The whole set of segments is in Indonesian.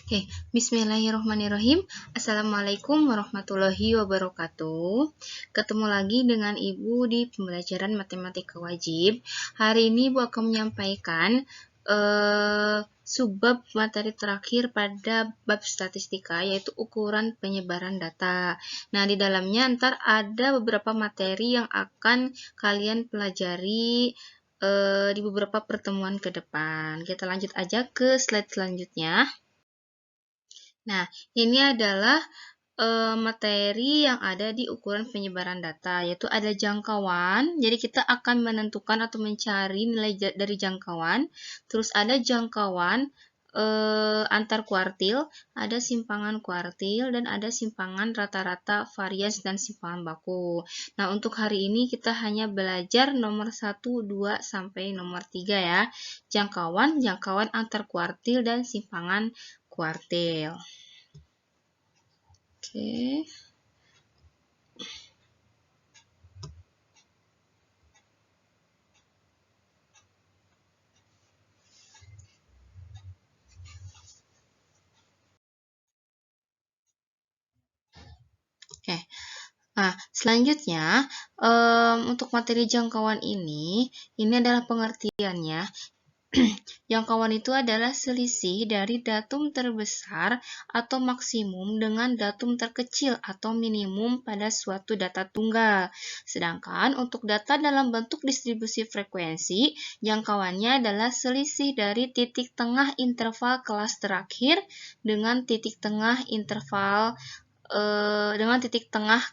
Oke, bismillahirrahmanirrahim. Assalamualaikum warahmatullahi wabarakatuh. Ketemu lagi dengan Ibu di pembelajaran matematika wajib. Hari ini Ibu akan menyampaikan subbab materi terakhir pada bab statistika, yaitu ukuran penyebaran data. Nah, di dalamnya ntar ada beberapa materi yang akan kalian pelajari di beberapa pertemuan ke depan. Kita lanjut aja ke slide selanjutnya. Nah, ini adalah materi yang ada di ukuran penyebaran data, yaitu ada jangkauan. Jadi kita akan menentukan atau mencari nilai dari jangkauan. Terus ada jangkauan antar kuartil, ada simpangan kuartil, dan ada simpangan rata-rata varians dan simpangan baku. Nah, untuk hari ini kita hanya belajar nomor 1, 2, sampai nomor 3 ya. Jangkauan antar kuartil, dan simpangan kuartil. Oke. Oke. Nah, selanjutnya untuk materi jangkauan ini adalah pengertiannya. Jangkauan itu adalah selisih dari datum terbesar atau maksimum dengan datum terkecil atau minimum pada suatu data tunggal. Sedangkan untuk data dalam bentuk distribusi frekuensi, jangkauannya adalah selisih dari titik tengah interval kelas terakhir dengan titik tengah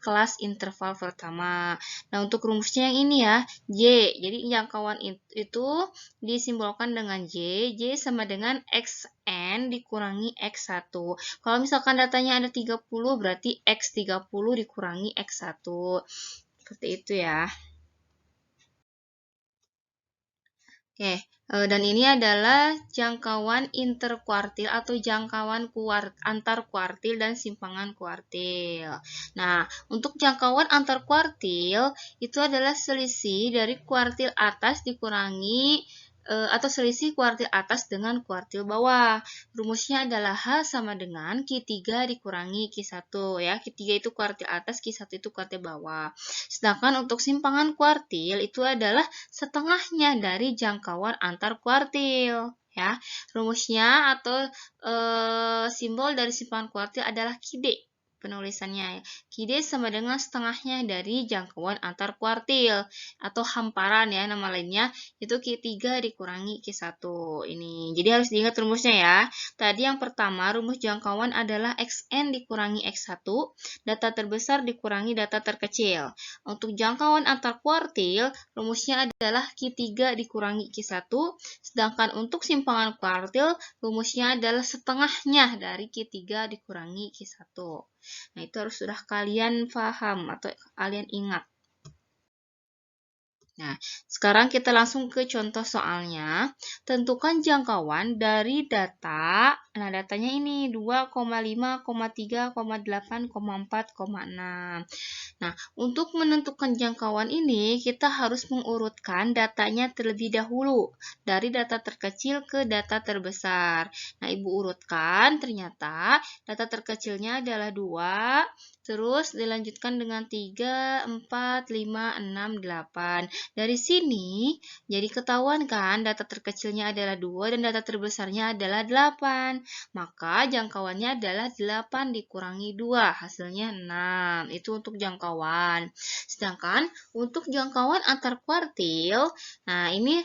kelas interval pertama. Nah, untuk rumusnya yang ini ya, Y. Jadi jangkauan itu disimbolkan dengan J. J sama dengan XN dikurangi X1. Kalau misalkan datanya ada 30, berarti X30 dikurangi X1. Seperti itu ya. Oke, dan ini adalah jangkauan interkuartil atau jangkauan antar kuartil dan simpangan kuartil. Nah, untuk jangkauan antar kuartil itu adalah selisih dari kuartil atas dikurangi atau selisih kuartil atas dengan kuartil bawah. Rumusnya adalah H sama dengan Q3 dikurangi Q1 ya. Q3 itu kuartil atas, Q1 itu kuartil bawah. Sedangkan untuk simpangan kuartil itu adalah setengahnya dari jangkauan antar kuartil ya. Rumusnya atau simbol dari simpangan kuartil adalah QD. Penulisannya QD sama dengan setengahnya dari jangkauan antar kuartil atau hamparan ya, nama lainnya itu Q3 dikurangi Q1 ini. Jadi harus diingat rumusnya ya. Tadi yang pertama rumus jangkauan adalah XN dikurangi X1, data terbesar dikurangi data terkecil. Untuk jangkauan antar kuartil, rumusnya adalah Q3 dikurangi Q1, sedangkan untuk simpangan kuartil, rumusnya adalah setengahnya dari Q3 dikurangi Q1. Nah, itu harus sudah kalian paham atau kalian ingat. Nah, sekarang kita langsung ke contoh soalnya. Tentukan jangkauan dari data, nah datanya ini 2,5, 3, 8, 4, 6. Nah, untuk menentukan jangkauan ini, kita harus mengurutkan datanya terlebih dahulu, dari data terkecil ke data terbesar. Nah, Ibu urutkan, ternyata data terkecilnya adalah 2, terus dilanjutkan dengan 3, 4, 5, 6, 8. Dari sini, jadi ketahuan kan data terkecilnya adalah 2 dan data terbesarnya adalah 8. Maka jangkauannya adalah 8 dikurangi 2, hasilnya 6. Itu untuk jangkauan. Sedangkan untuk jangkauan antar kuartil, nah ini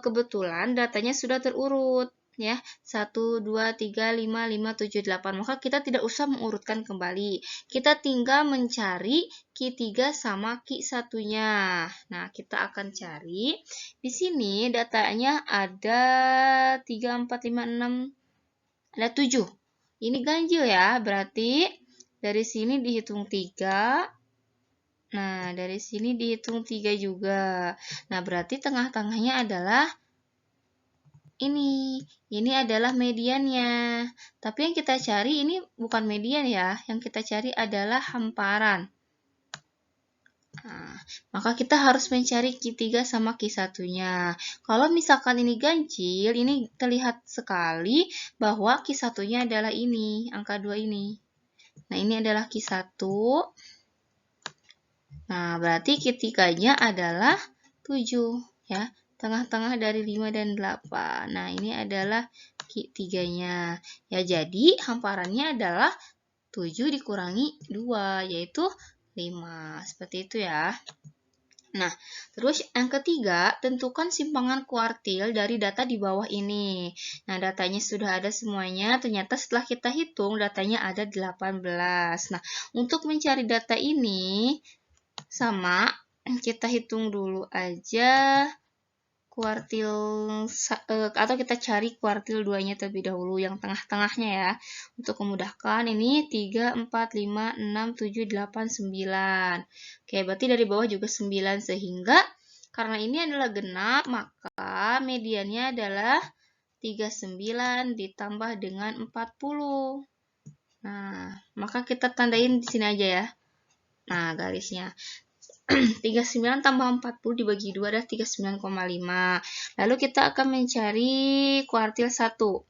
kebetulan datanya sudah terurut. Ya, 1, 2, 3, 5, 5, 7, 8. Maka kita tidak usah mengurutkan kembali. Kita tinggal mencari Q3 sama Q1-nya. Nah, kita akan cari. Di sini datanya ada 3, 4, 5, 6. Ada 7. Ini ganjil ya, berarti dari sini dihitung 3. Nah, dari sini dihitung 3 juga. Nah, berarti tengah-tengahnya adalah ini. Ini adalah mediannya. Tapi yang kita cari ini bukan median ya. Yang kita cari adalah hamparan. Nah, maka kita harus mencari Q3 sama Q1-nya. Kalau misalkan ini ganjil, ini terlihat sekali bahwa Q1-nya adalah ini, angka 2 ini. Nah, ini adalah Q1. Nah, berarti Q3-nya adalah 7, ya. Tengah-tengah dari 5 dan 8. Nah, ini adalah Q3-nya. Ya, jadi hamparannya adalah 7 dikurangi 2, yaitu 5. Seperti itu ya. Nah, terus yang ketiga, tentukan simpangan kuartil dari data di bawah ini. Nah, datanya sudah ada semuanya. Ternyata setelah kita hitung, datanya ada 18. Nah, untuk mencari data ini, sama, kita hitung dulu aja kuartil, atau kita cari kuartil 2-nya terlebih dahulu, yang tengah-tengahnya ya. Untuk memudahkan, ini 3, 4, 5, 6, 7, 8, 9. Oke, berarti dari bawah juga 9, sehingga karena ini adalah genap, maka mediannya adalah 39 ditambah dengan 40. Nah, maka kita tandain di sini aja ya. Nah, garisnya. 39 tambah 40 dibagi 2 adalah 39,5. Lalu kita akan mencari kuartil 1.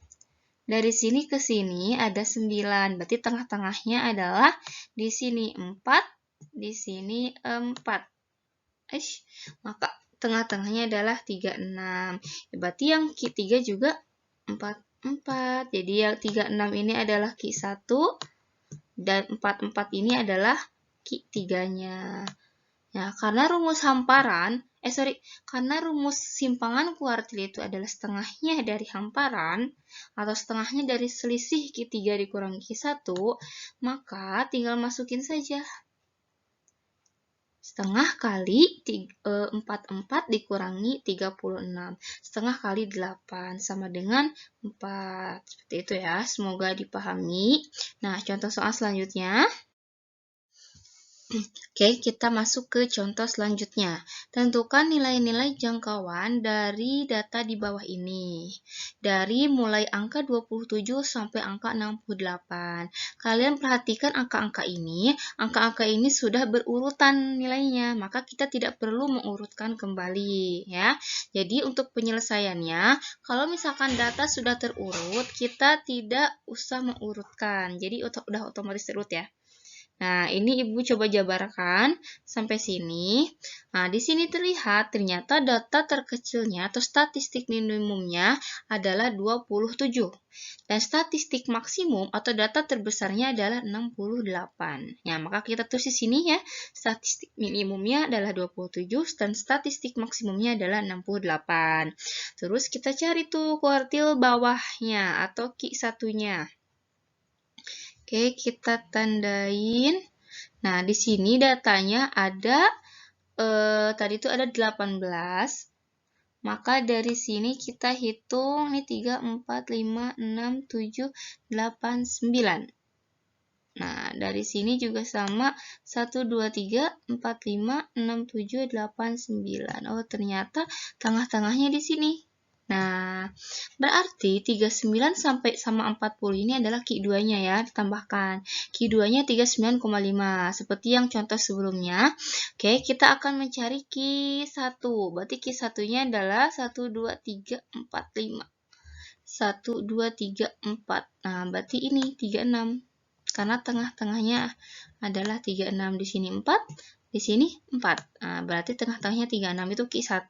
Dari sini ke sini ada 9. Berarti tengah-tengahnya adalah di sini 4, di sini 4. Maka tengah-tengahnya adalah 36. Berarti yang Q3 juga 4. Jadi yang 36 ini adalah Q1 dan 44 ini adalah Q3-nya. Ya, karena rumus simpangan kuartil itu adalah setengahnya dari hamparan atau setengahnya dari selisih Q3 dikurangi Q1, maka tinggal masukin saja. Setengah kali 44 dikurangi 36. Setengah kali 8 sama dengan 4. Seperti itu ya, semoga dipahami. Nah, contoh soal selanjutnya. Oke, kita masuk ke contoh selanjutnya. Tentukan nilai-nilai jangkauan dari data di bawah ini. Dari mulai angka 27 sampai angka 68. Kalian perhatikan angka-angka ini. Angka-angka ini sudah berurutan nilainya, maka kita tidak perlu mengurutkan kembali ya. Jadi untuk penyelesaiannya, kalau misalkan data sudah terurut, kita tidak usah mengurutkan. Jadi udah otomatis terurut ya. Nah, ini Ibu coba jabarkan sampai sini. Nah, di sini terlihat ternyata data terkecilnya atau statistik minimumnya adalah 27. Dan statistik maksimum atau data terbesarnya adalah 68. Ya, maka kita tulis di sini ya, statistik minimumnya adalah 27 dan statistik maksimumnya adalah 68. Terus kita cari tuh kuartil bawahnya atau Q1-nya. Oke, kita tandain. Nah, di sini datanya ada, tadi itu ada 18. Maka dari sini kita hitung, ini 3, 4, 5, 6, 7, 8, 9. Nah, dari sini juga sama, 1, 2, 3, 4, 5, 6, 7, 8, 9. Oh, ternyata tengah-tengahnya di sini. Nah, berarti 39 sampai sama 40 ini adalah Q2-nya ya, ditambahkan. Q2-nya 39,5, seperti yang contoh sebelumnya. Oke, kita akan mencari Q1. Berarti Q1-nya adalah 1, 2, 3, 4, 5. 1, 2, 3, 4. Nah, berarti ini 36. Karena tengah-tengahnya adalah 36, di sini 4. Di sini 4. Nah, berarti tengah-tengahnya 36 itu Q1.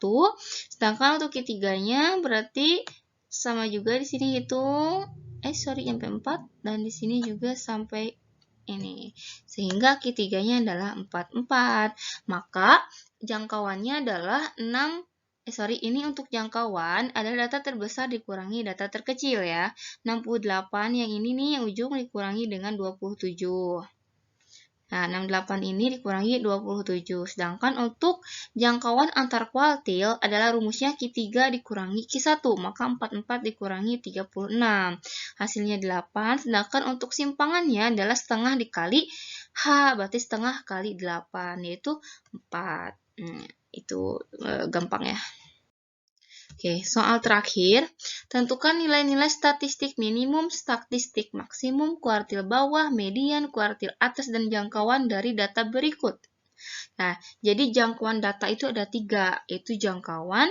Sedangkan untuk Q3-nya berarti sama juga di sini hitung sampai 4 dan di sini juga sampai ini. Sehingga Q3-nya adalah 44. Maka jangkauannya adalah 6. Ini untuk jangkauan adalah data terbesar dikurangi data terkecil ya. 68 yang ini nih yang ujung dikurangi dengan 27. Nah, 68 ini dikurangi 27. Sedangkan untuk jangkauan antar kuartil adalah rumusnya Q3 dikurangi Q1. Maka 44 dikurangi 36. Hasilnya 8. Sedangkan untuk simpangannya adalah setengah dikali H. Berarti setengah kali 8. Yaitu 4. Itu gampang ya. Oke, soal terakhir, tentukan nilai-nilai statistik minimum, statistik maksimum, kuartil bawah, median, kuartil atas, dan jangkauan dari data berikut. Nah, jadi jangkauan data itu ada 3, yaitu jangkauan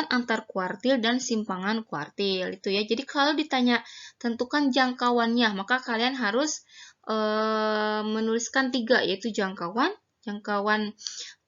antar kuartil, dan simpangan kuartil. Itu ya. Jadi kalau ditanya tentukan jangkauannya, maka kalian harus menuliskan 3, yaitu jangkauan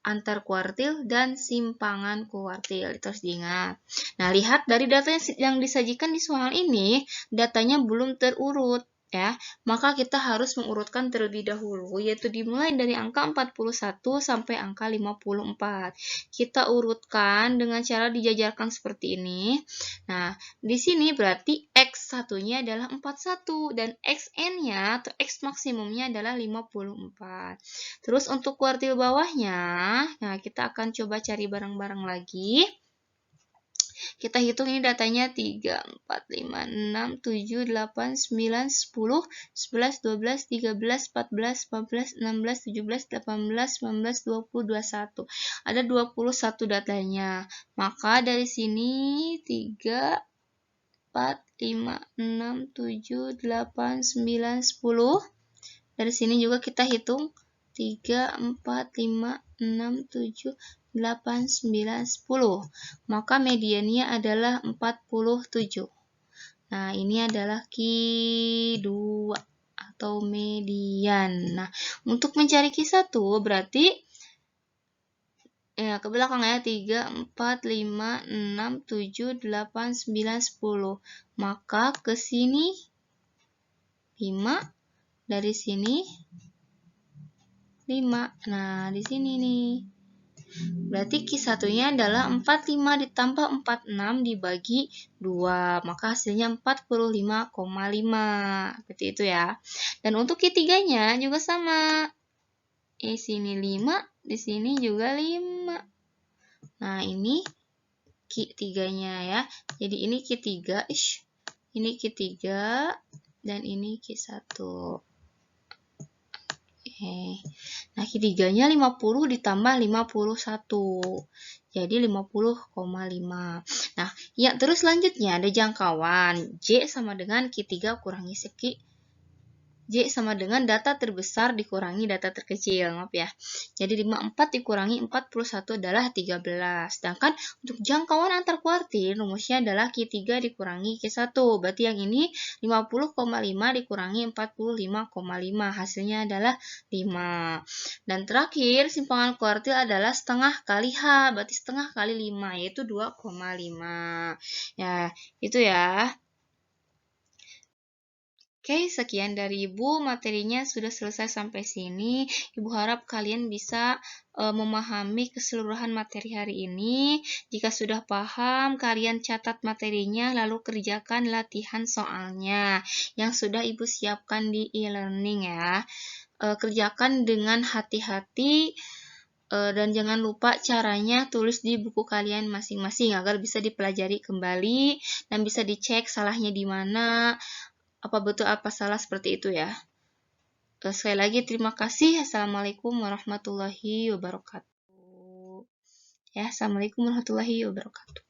antar kuartil, dan simpangan kuartil. Itu harus diingat. Nah, lihat dari data yang disajikan di soal ini, datanya belum terurut. Ya, maka kita harus mengurutkan terlebih dahulu, yaitu dimulai dari angka 41 sampai angka 54. Kita urutkan dengan cara dijajarkan seperti ini. Nah, di sini berarti X1-nya adalah 41 dan Xn-nya atau X maksimumnya adalah 54. Terus untuk kuartil bawahnya, nah kita akan coba cari bareng-bareng lagi. Kita hitung ini datanya 3, 4, 5, 6, 7, 8, 9, 10, 11, 12, 13, 14, 15, 16, 17, 18, 19, 20, 21. Ada 21 datanya. Maka dari sini 3, 4, 5, 6, 7, 8, 9, 10. Dari sini juga kita hitung 3, 4, 5, 6, 7, 8, 9, 10. Maka mediannya adalah 47. Nah, ini adalah Q2 atau median. Nah, untuk mencari Q1 berarti ya ke belakang ya, 3, 4, 5, 6, 7, 8, 9, 10. Maka ke sini 5, dari sini 5. Nah, di sini nih. Berarti Q1-nya adalah 45 ditambah 46 dibagi 2. Maka hasilnya 45,5. Seperti itu ya. Dan untuk Q3-nya juga sama. Di sini 5, di sini juga 5. Nah, ini Q3-nya ya. Jadi ini Q3, ini Q3, dan ini Q1. Nah, Q3-nya 50 ditambah 51. Jadi 50,5. Nah, ya terus selanjutnya ada jangkauan. J sama dengan Q3 kurangi seki. J sama dengan data terbesar dikurangi data terkecil, maaf ya. Jadi 54 dikurangi 41 adalah 13. Sedangkan untuk jangkauan antar kuartil, rumusnya adalah Q3 dikurangi Q1. Berarti yang ini 50,5 dikurangi 45,5. Hasilnya adalah 5. Dan terakhir, simpangan kuartil adalah setengah kali H. Berarti setengah kali 5, yaitu 2,5. Ya, itu ya. Oke, sekian dari Ibu. Materinya sudah selesai sampai sini. Ibu harap kalian bisa memahami keseluruhan materi hari ini. Jika sudah paham, kalian catat materinya, lalu kerjakan latihan soalnya yang sudah Ibu siapkan di e-learning ya. Kerjakan dengan hati-hati. Dan jangan lupa caranya tulis di buku kalian masing-masing agar bisa dipelajari kembali dan bisa dicek salahnya di mana, apa betul apa salah seperti itu ya. Sekali lagi terima kasih. Assalamualaikum warahmatullahi wabarakatuh. Ya, assalamualaikum warahmatullahi wabarakatuh.